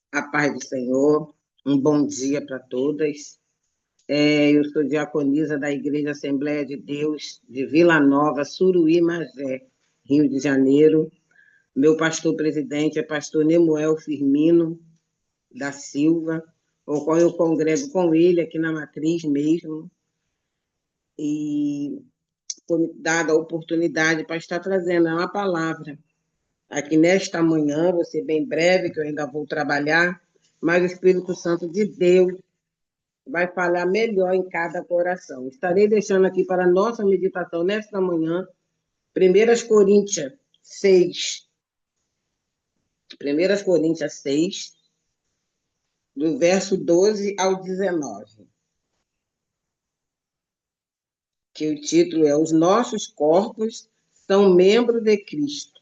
A paz do Senhor, um bom dia para todas. Eu sou diaconisa da Igreja Assembleia de Deus de Vila Nova, Suruí, Magé, Rio de Janeiro. Meu pastor-presidente é pastor Nemuel Firmino da Silva, o qual eu congrego com ele aqui na Matriz mesmo. E foi me dada a oportunidade para estar trazendo uma palavra aqui nesta manhã, vou ser bem breve, que eu ainda vou trabalhar, mas o Espírito Santo de Deus vai falar melhor em cada coração. Estarei deixando aqui para a nossa meditação nesta manhã, 1 Coríntios 6. 1 Coríntios 6, do verso 12 ao 19. Que o título é Os nossos corpos são membros de Cristo.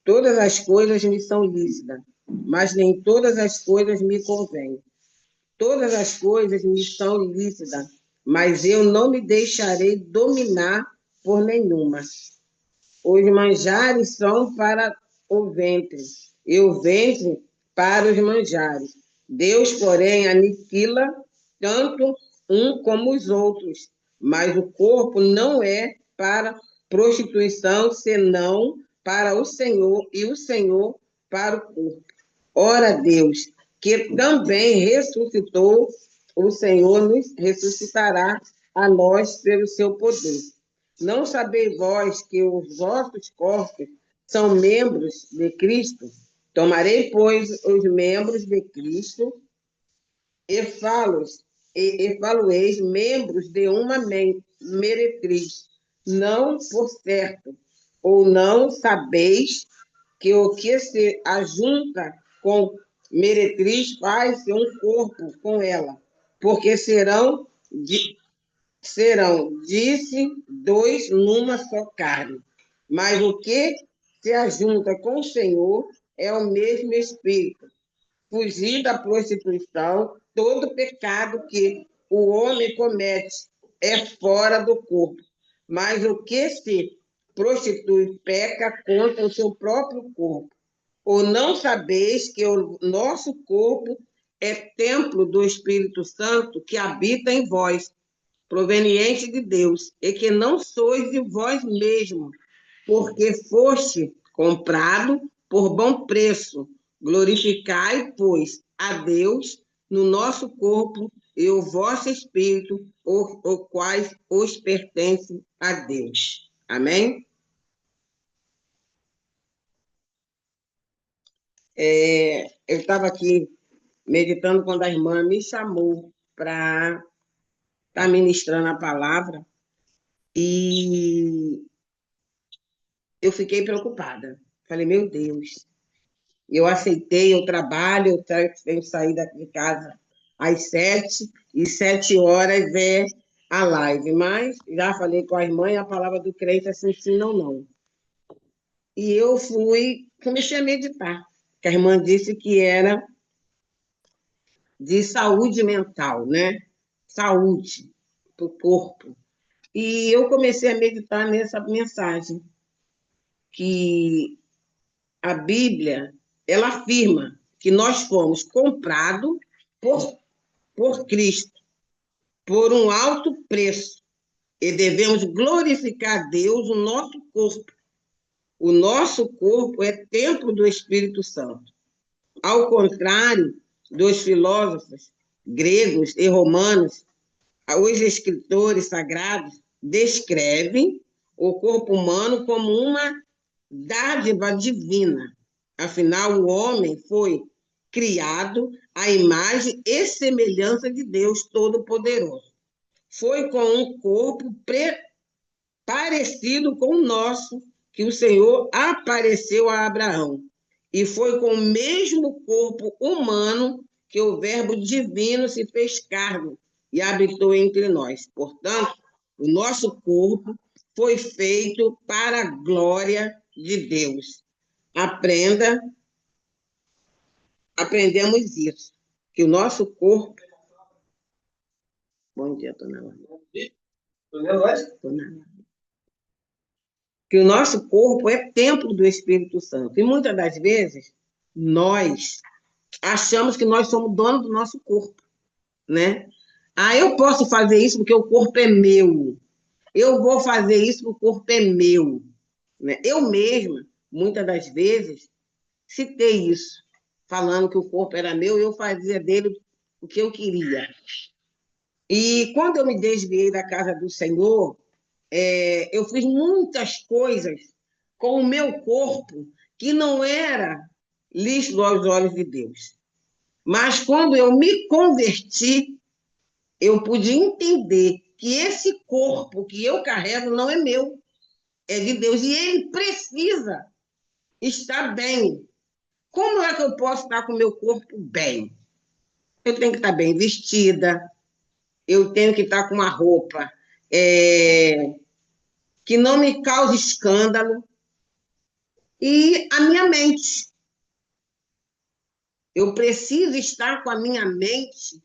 Todas as coisas me são lícitas, mas nem todas as coisas me convêm. Todas as coisas me são lícitas, mas eu não me deixarei dominar por nenhuma. Os manjares são para o ventre, e o ventre para os manjares. Deus, porém, aniquila tanto um como os outros, mas o corpo não é para prostituição, senão para o Senhor, e o Senhor para o corpo. Ora, Deus, que também ressuscitou, o Senhor nos ressuscitará a nós pelo seu poder. Não sabeis vós que os vossos corpos são membros de Cristo? Tomarei, pois, os membros de Cristo e falo-eis membros de uma meretriz. Não por certo, ou não sabeis que o que se ajunta com meretriz faz um corpo com ela, porque serão, disse, dois numa só carne. Mas o que se ajunta com o Senhor é o mesmo Espírito. Fugir da prostituição, todo pecado que o homem comete é fora do corpo, mas o que se prostitui peca contra o seu próprio corpo. Ou não sabeis que o nosso corpo é templo do Espírito Santo que habita em vós, proveniente de Deus, e que não sois de vós mesmos, porque foste comprado por bom preço. Glorificai, pois, a Deus no nosso corpo e o vosso espírito, os quais os pertencem a Deus. Amém? Eu estava aqui meditando quando a irmã me chamou para estar ministrando a palavra e eu fiquei preocupada. Falei, meu Deus, eu aceitei, eu trabalho, eu tenho que sair de casa às 7, e 7 horas é a live. Mas já falei com a irmã e a palavra do crente é assim, sim, não, não. E eu comecei a meditar, que a irmã disse que era de saúde mental, né? Saúde para o corpo. E eu comecei a meditar nessa mensagem, que a Bíblia, ela afirma que nós fomos comprados por Cristo, por um alto preço, e devemos glorificar a Deus o nosso corpo. O nosso corpo é templo do Espírito Santo. Ao contrário dos filósofos gregos e romanos, os escritores sagrados descrevem o corpo humano como uma dádiva divina. Afinal, o homem foi criado à imagem e semelhança de Deus Todo-Poderoso. Foi com um corpo parecido com o nosso que o Senhor apareceu a Abraão. E foi com o mesmo corpo humano que o Verbo divino se fez carne e habitou entre nós. Portanto, o nosso corpo foi feito para a glória de Deus. Aprendemos isso, que o nosso corpo... Bom dia, dona Laura. Que o nosso corpo é templo do Espírito Santo. E muitas das vezes, nós achamos que nós somos dono do nosso corpo, né? Ah, eu posso fazer isso porque o corpo é meu. Eu vou fazer isso porque o corpo é meu, né? Eu mesma, muitas das vezes, citei isso, falando que o corpo era meu e eu fazia dele o que eu queria. E quando eu me desviei da casa do Senhor, eu fiz muitas coisas com o meu corpo que não era lícito aos olhos de Deus. Mas quando eu me converti, eu pude entender que esse corpo que eu carrego não é meu, é de Deus. E ele precisa estar bem. Como é que eu posso estar com o meu corpo bem? Eu tenho que estar bem vestida, eu tenho que estar com uma roupa que não me cause escândalo. E a minha mente. Eu preciso estar com a minha mente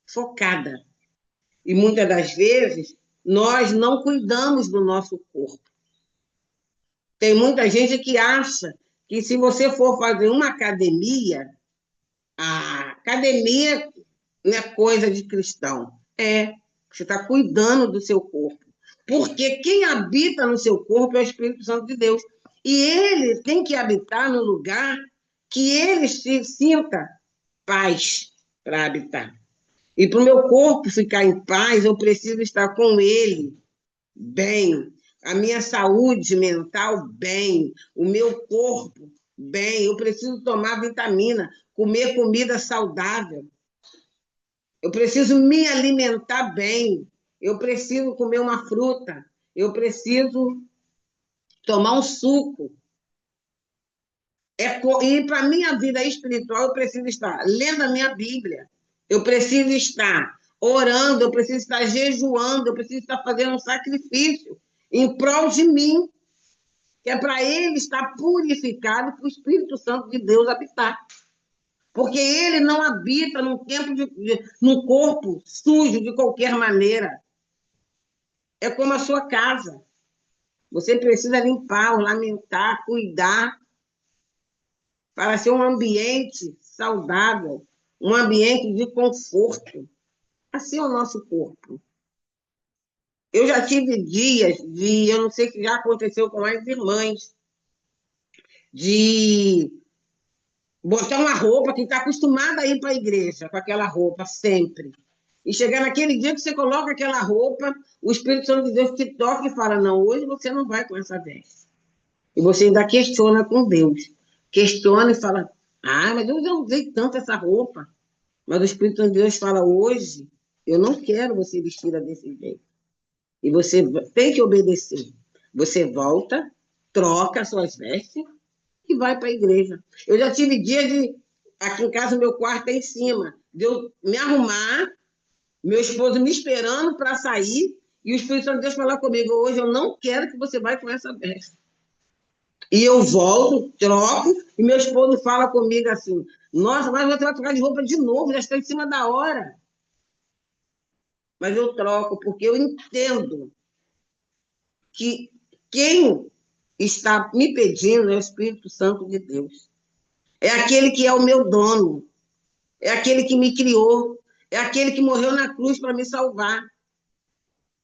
focada. E muitas das vezes, nós não cuidamos do nosso corpo. Tem muita gente que acha que se você for fazer uma academia, a academia não é coisa de cristão. Você está cuidando do seu corpo. Porque quem habita no seu corpo é o Espírito Santo de Deus. E ele tem que habitar no lugar que ele se sinta paz para habitar. E para o meu corpo ficar em paz, eu preciso estar com ele bem, a minha saúde mental bem, o meu corpo bem, eu preciso tomar vitamina, comer comida saudável, eu preciso me alimentar bem, eu preciso comer uma fruta, eu preciso tomar um suco. E para a minha vida espiritual, eu preciso estar lendo a minha Bíblia, eu preciso estar orando, eu preciso estar jejuando, eu preciso estar fazendo um sacrifício em prol de mim, que é para ele estar purificado, para o Espírito Santo de Deus habitar. Porque ele não habita num corpo sujo de qualquer maneira. É como a sua casa. Você precisa limpar, ornamentar, cuidar, para ser um ambiente saudável, um ambiente de conforto. Assim é o nosso corpo. Eu já tive dias eu não sei se já aconteceu com as irmãs, de botar uma roupa que está acostumada a ir para a igreja, com aquela roupa sempre. E chegar naquele dia que você coloca aquela roupa, o Espírito Santo de Deus te toca e fala, não, hoje você não vai com essa veste. E você ainda questiona com Deus. Questiona e fala, mas eu já usei tanto essa roupa. Mas o Espírito de Deus fala, hoje eu não quero você vestida desse jeito. E você tem que obedecer. Você volta, troca as suas vestes e vai para a igreja. Eu já tive dia de... Aqui em casa, meu quarto é em cima. De eu me arrumar, meu esposo me esperando para sair, e o Espírito Santo de Deus falar comigo, hoje eu não quero que você vá com essa veste. E eu volto, troco, e meu esposo fala comigo assim, nossa, mas você vai trocar de roupa de novo, já está em cima da hora. Mas eu troco, porque eu entendo que quem está me pedindo é o Espírito Santo de Deus. É aquele que é o meu dono, é aquele que me criou, é aquele que morreu na cruz para me salvar.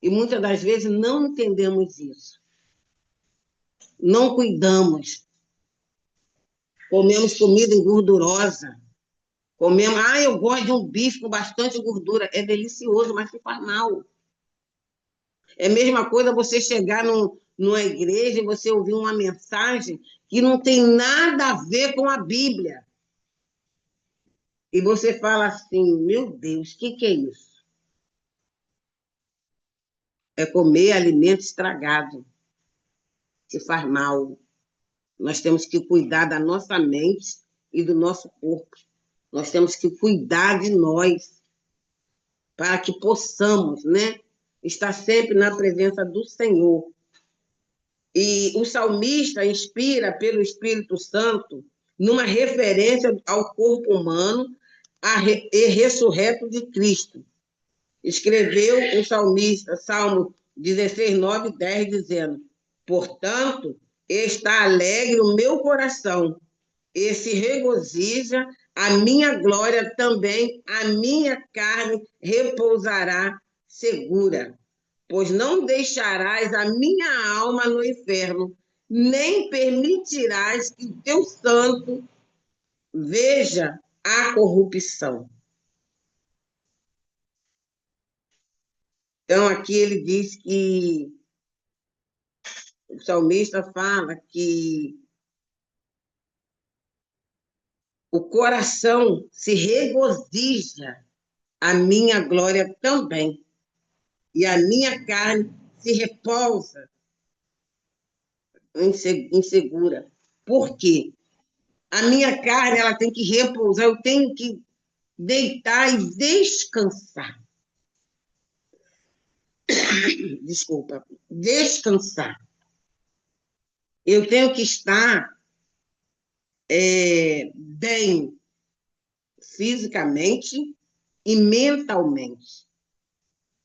E muitas das vezes não entendemos isso. Não cuidamos. Comemos comida engordurosa. Comemos, eu gosto de um bife com bastante gordura. É delicioso, mas faz mal. É a mesma coisa você chegar numa igreja e você ouvir uma mensagem que não tem nada a ver com a Bíblia. E você fala assim, meu Deus, o que é isso? É comer alimento estragado, que faz mal. Nós temos que cuidar da nossa mente e do nosso corpo. Nós temos que cuidar de nós para que possamos, né, estar sempre na presença do Senhor. E o salmista inspira pelo Espírito Santo numa referência ao corpo humano e ressurreto de Cristo. Escreveu o salmista, Salmo 16, 9 e 10, dizendo, portanto, está alegre o meu coração, e se regozija a minha glória também, a minha carne repousará segura, pois não deixarás a minha alma no inferno, nem permitirás que teu santo veja a corrupção. Então, aqui ele diz que o salmista fala que o coração se regozija, a minha glória também, e a minha carne se repousa insegura. Por quê? A minha carne ela tem que repousar, eu tenho que deitar e descansar. Desculpa, descansar. Eu tenho que estar bem fisicamente e mentalmente.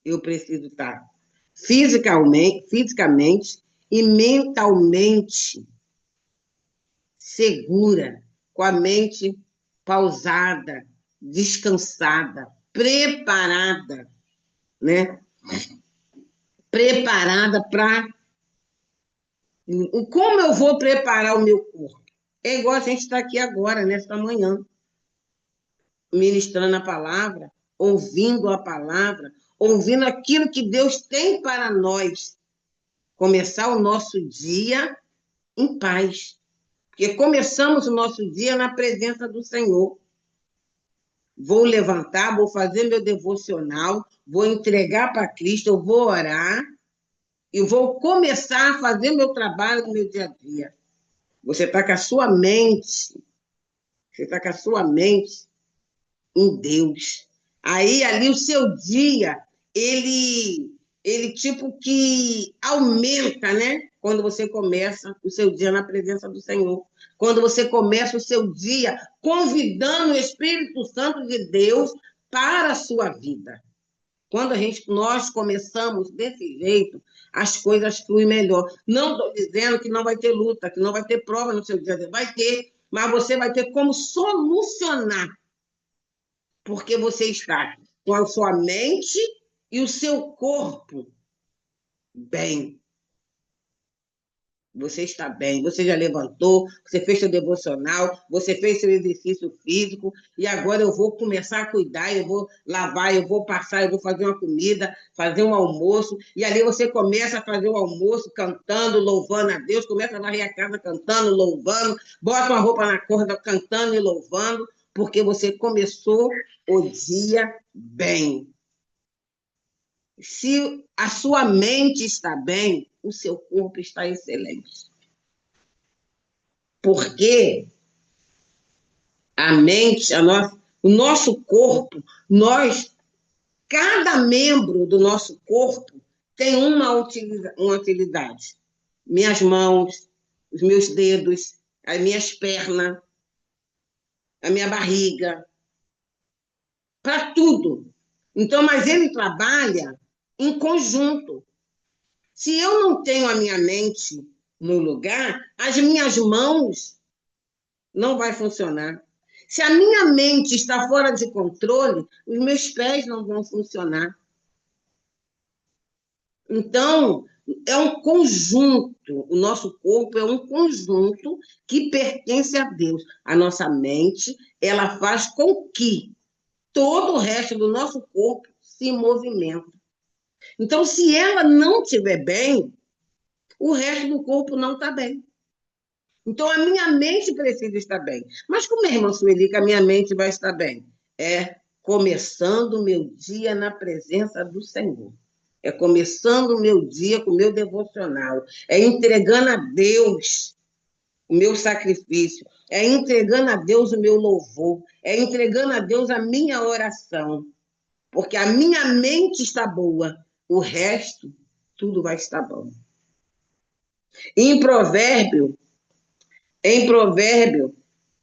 Eu preciso estar fisicamente e mentalmente segura, com a mente pausada, descansada, preparada, né? Preparada para... Como eu vou preparar o meu corpo? É igual a gente está aqui agora, nesta manhã, ministrando a palavra, ouvindo aquilo que Deus tem para nós. Começar o nosso dia em paz. Porque começamos o nosso dia na presença do Senhor. Vou levantar, vou fazer meu devocional, vou entregar para Cristo, eu vou orar e vou começar a fazer meu trabalho no meu dia a dia. Você está com a sua mente, em Deus. Aí, ali, o seu dia, ele tipo que aumenta, né? Quando você começa o seu dia na presença do Senhor. Quando você começa o seu dia convidando o Espírito Santo de Deus para a sua vida. Quando nós começamos desse jeito, as coisas fluem melhor. Não estou dizendo que não vai ter luta, que não vai ter prova no seu dia. Vai ter, mas você vai ter como solucionar. Porque você está com a sua mente e o seu corpo bem. Você está bem, você já levantou, você fez seu devocional, você fez seu exercício físico, e agora eu vou começar a cuidar, eu vou lavar, eu vou passar, eu vou fazer uma comida, fazer um almoço, e ali você começa a fazer o almoço cantando, louvando a Deus, começa a varrer a casa cantando, louvando, bota uma roupa na corda cantando e louvando, porque você começou o dia bem. Se a sua mente está bem, o seu corpo está excelente. Porque a mente, o nosso corpo, cada membro do nosso corpo tem uma utilidade. Minhas mãos, os meus dedos, as minhas pernas, a minha barriga, para tudo. Então, mas ele trabalha em conjunto. Se eu não tenho a minha mente no lugar, as minhas mãos não vai funcionar. Se a minha mente está fora de controle, os meus pés não vão funcionar. Então, é um conjunto, o nosso corpo é um conjunto que pertence a Deus. A nossa mente, ela faz com que todo o resto do nosso corpo se movimente. Então, se ela não estiver bem, o resto do corpo não está bem. Então, a minha mente precisa estar bem. Mas como é, irmã Sueli, que a minha mente vai estar bem? É começando o meu dia na presença do Senhor. É começando o meu dia com o meu devocional. É entregando a Deus o meu sacrifício. É entregando a Deus o meu louvor. É entregando a Deus a minha oração. Porque a minha mente está boa. O resto, tudo vai estar bom. Em Provérbio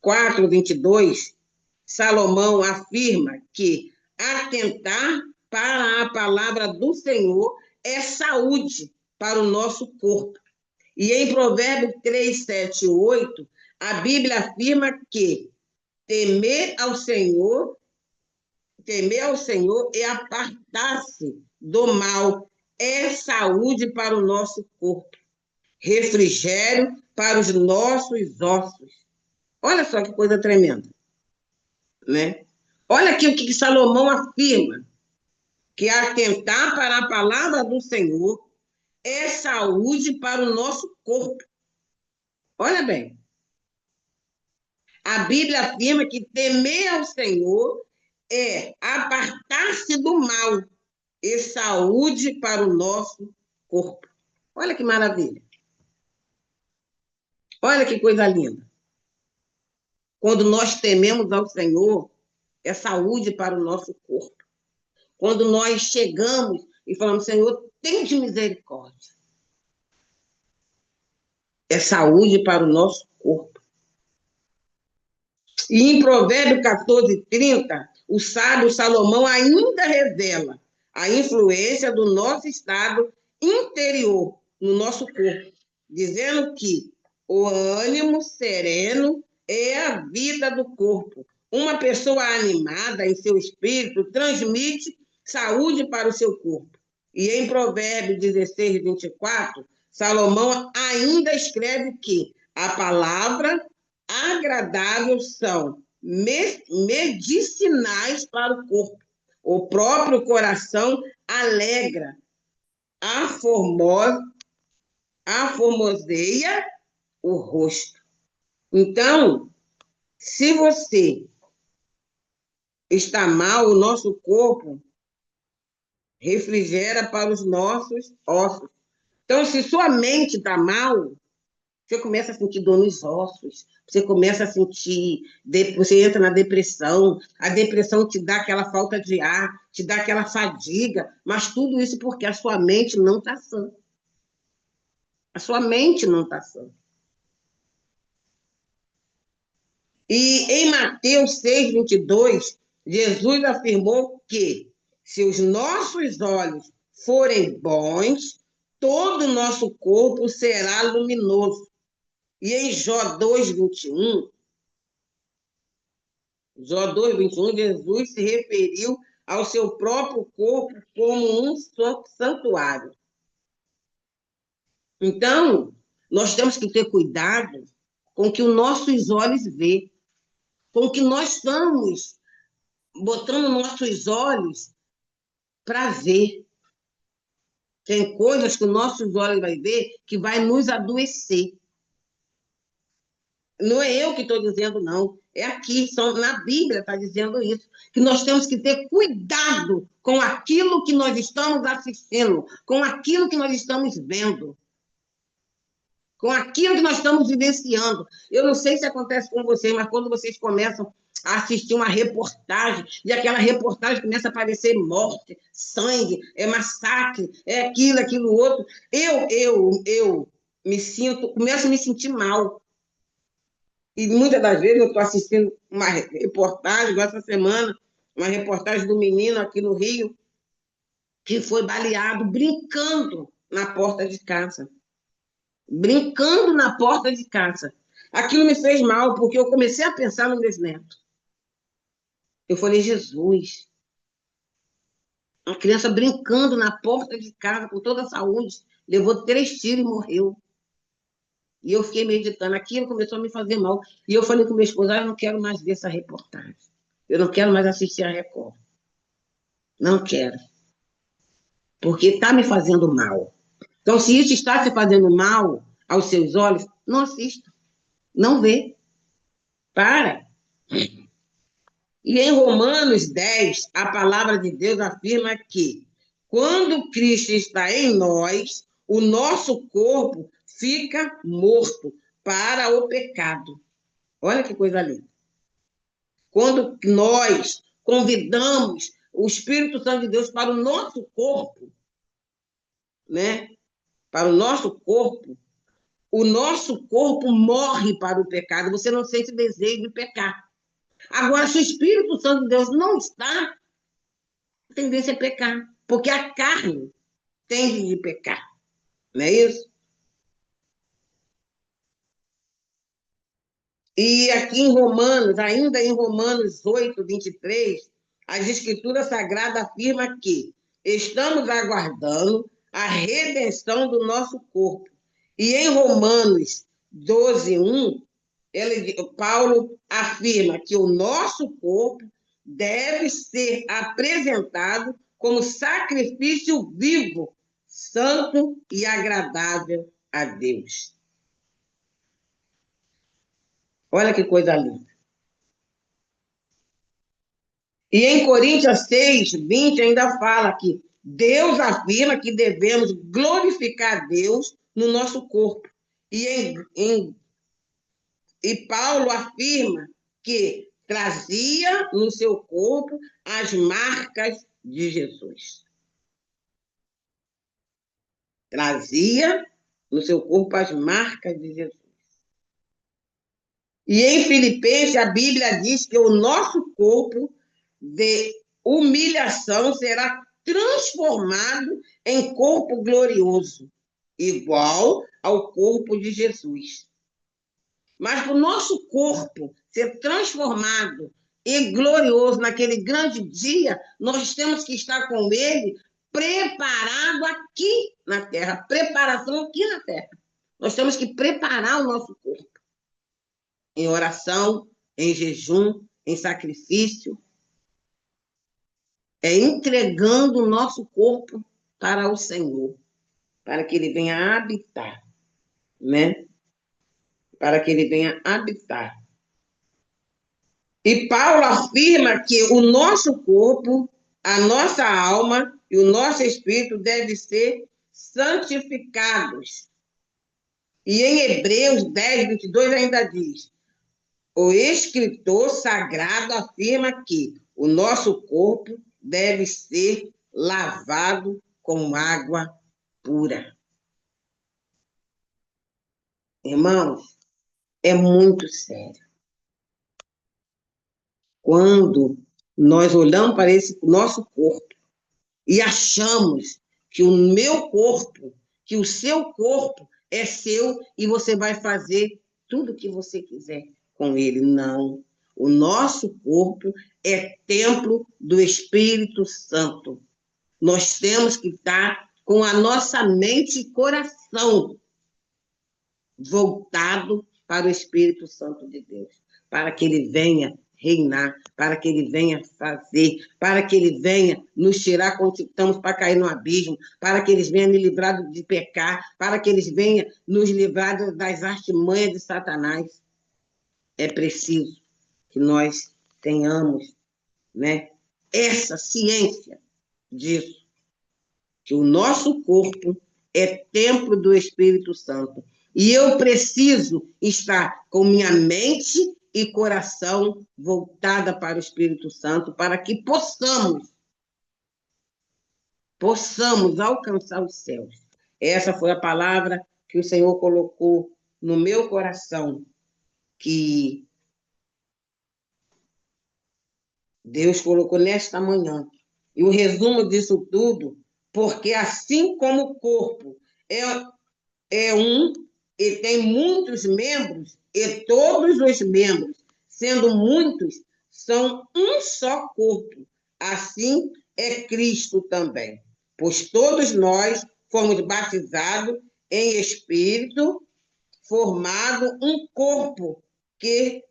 4:22, Salomão afirma que atentar para a palavra do Senhor é saúde para o nosso corpo. E em Provérbios 3, 7 e 8, a Bíblia afirma que temer ao Senhor e apartar-se do mal é saúde para o nosso corpo, refrigério para os nossos ossos. Olha só que coisa tremenda, né? Olha aqui o que Salomão afirma, que atentar para a palavra do Senhor é saúde para o nosso corpo. Olha bem, a Bíblia afirma que temer ao Senhor é apartar-se do mal e saúde para o nosso corpo. Olha que maravilha. Olha que coisa linda. Quando nós tememos ao Senhor, é saúde para o nosso corpo. Quando nós chegamos e falamos, Senhor, tem de misericórdia, é saúde para o nosso corpo. E em Provérbios 14:30, o sábio Salomão ainda revela a influência do nosso estado interior no nosso corpo, dizendo que o ânimo sereno é a vida do corpo. Uma pessoa animada em seu espírito transmite saúde para o seu corpo. E em Provérbios 16:24, Salomão ainda escreve que a palavra agradável são medicinais para o corpo. O próprio coração alegra, aformoseia o rosto. Então, se você está mal, o nosso corpo refrigera para os nossos ossos. Então, se sua mente está mal, você começa a sentir dor nos ossos, você começa a sentir, você entra na depressão, a depressão te dá aquela falta de ar, te dá aquela fadiga, mas tudo isso porque a sua mente não está sã. A sua mente não está sã. E em Mateus 6:22, Jesus afirmou que se os nossos olhos forem bons, todo o nosso corpo será luminoso. E em Jó 2:21, Jesus se referiu ao seu próprio corpo como um santuário. Então, nós temos que ter cuidado com o que os nossos olhos vê, com o que nós estamos botando nossos olhos para ver. Tem coisas que os nossos olhos vai ver que vai nos adoecer. Não é eu que estou dizendo, não. É aqui, na Bíblia está dizendo isso, que nós temos que ter cuidado com aquilo que nós estamos assistindo, com aquilo que nós estamos vendo, com aquilo que nós estamos vivenciando. Eu não sei se acontece com vocês, mas quando vocês começam a assistir uma reportagem, e aquela reportagem começa a aparecer morte, sangue, é massacre, é aquilo outro, eu começo a me sentir mal. E muitas das vezes eu estou assistindo uma reportagem, igual essa semana, uma reportagem do menino aqui no Rio, que foi baleado brincando na porta de casa. Brincando na porta de casa. Aquilo me fez mal, porque eu comecei a pensar nos meus netos. Eu falei, Jesus, uma criança brincando na porta de casa com toda a saúde, levou 3 tiros e morreu. E eu fiquei meditando, aquilo começou a me fazer mal. E eu falei com minha esposa, eu não quero mais ver essa reportagem. Eu não quero mais assistir a Record. Não quero. Porque está me fazendo mal. Então, se isso está te fazendo mal aos seus olhos, não assista. Não vê. Para. E em Romanos 10, a palavra de Deus afirma que quando Cristo está em nós, o nosso corpo fica morto para o pecado. Olha que coisa linda. Quando nós convidamos o Espírito Santo de Deus para o nosso corpo, né? Para o nosso corpo morre para o pecado. Você não sente desejo de pecar. Agora, se o Espírito Santo de Deus não está, a tendência é pecar, porque a carne tende de pecar. Não é isso? E aqui em Romanos, ainda em Romanos 8, 23, as Escrituras Sagradas afirmam que estamos aguardando a redenção do nosso corpo. E em Romanos 12, 1, Paulo afirma que o nosso corpo deve ser apresentado como sacrifício vivo, santo e agradável a Deus. Olha que coisa linda. E em Coríntios 6, 20, ainda fala que Deus afirma que devemos glorificar Deus no nosso corpo. E Paulo afirma que trazia no seu corpo as marcas de Jesus. Trazia no seu corpo as marcas de Jesus. E em Filipenses, a Bíblia diz que o nosso corpo de humilhação será transformado em corpo glorioso, igual ao corpo de Jesus. Mas para o nosso corpo ser transformado e glorioso naquele grande dia, nós temos que estar com ele preparado aqui na terra, preparação aqui na terra. Nós temos que preparar o nosso corpo em oração, em jejum, em sacrifício, entregando o nosso corpo para o Senhor, para que ele venha habitar, né? Para que ele venha habitar. E Paulo afirma que o nosso corpo, a nossa alma e o nosso espírito devem ser santificados. E em Hebreus 10, 22 ainda diz: o escritor sagrado afirma que o nosso corpo deve ser lavado com água pura. Irmãos, é muito sério. Quando nós olhamos para esse nosso corpo e achamos que o meu corpo, que o seu corpo é seu e você vai fazer tudo o que você quiser com ele. Não. O nosso corpo é templo do Espírito Santo. Nós temos que estar com a nossa mente e coração voltado para o Espírito Santo de Deus, para que ele venha reinar, para que ele venha fazer, para que ele venha nos tirar quando estamos para cair no abismo, para que eles venham nos livrar de pecar, para que eles venham nos livrar das artimanhas de Satanás. É preciso que nós tenhamos, né, essa ciência disso, que o nosso corpo é templo do Espírito Santo. E eu preciso estar com minha mente e coração voltada para o Espírito Santo, para que possamos alcançar os céus. Essa foi a palavra que o Senhor colocou no meu coração, que Deus colocou nesta manhã. E o resumo disso tudo, porque assim como o corpo é um e tem muitos membros, e todos os membros, sendo muitos, são um só corpo. Assim é Cristo também. Pois todos nós fomos batizados em espírito, formado um corpo, quer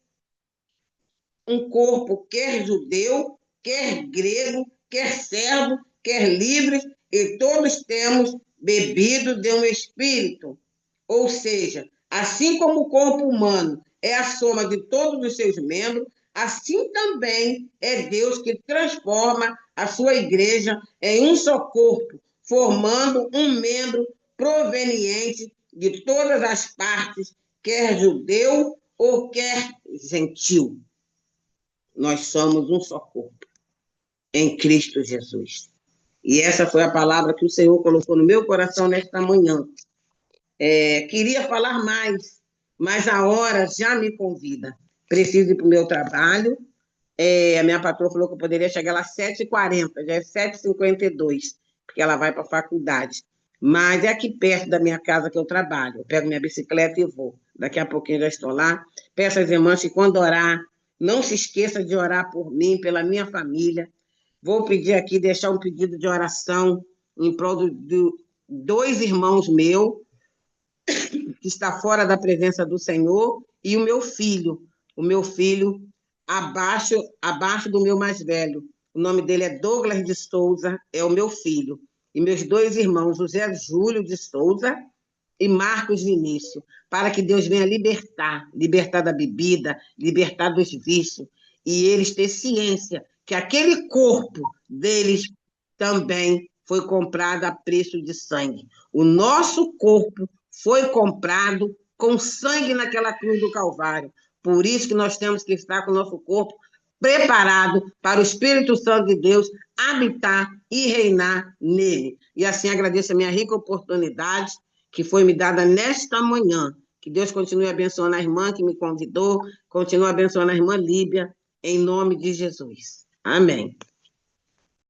judeu, quer grego, quer servo, quer livre, e todos temos bebido de um espírito. Ou seja, assim como o corpo humano é a soma de todos os seus membros, assim também é Deus que transforma a sua igreja em um só corpo, formando um membro proveniente de todas as partes, quer judeu ou quer gentil. Nós somos um só corpo, em Cristo Jesus. E essa foi a palavra que o Senhor colocou no meu coração nesta manhã. Queria falar mais, mas a hora já me convida. Preciso ir para o meu trabalho. A minha patroa falou que eu poderia chegar lá às 7h40, já é 7h52, porque ela vai para a faculdade. Mas é aqui perto da minha casa que eu trabalho. Eu pego minha bicicleta e vou. daqui a pouquinho já estou lá. Peço às irmãs que quando orar, não se esqueça de orar por mim, pela minha família. Vou pedir aqui, deixar um pedido de oração em prol de dois irmãos meus, que está fora da presença do Senhor, e o meu filho abaixo do meu mais velho. O nome dele é Douglas de Souza, é o meu filho. E meus dois irmãos, José Júlio de Souza e Marcos Vinícius, para que Deus venha libertar da bebida, libertar dos vícios, e eles ter ciência que aquele corpo deles também foi comprado a preço de sangue. O nosso corpo foi comprado com sangue naquela cruz do Calvário. Por isso que nós temos que estar com o nosso corpo preparado para o Espírito Santo de Deus habitar e reinar nele. E assim agradeço a minha rica oportunidade que foi me dada nesta manhã. Que Deus continue abençoando a irmã que me convidou, continue abençoando a irmã Líbia, em nome de Jesus. Amém.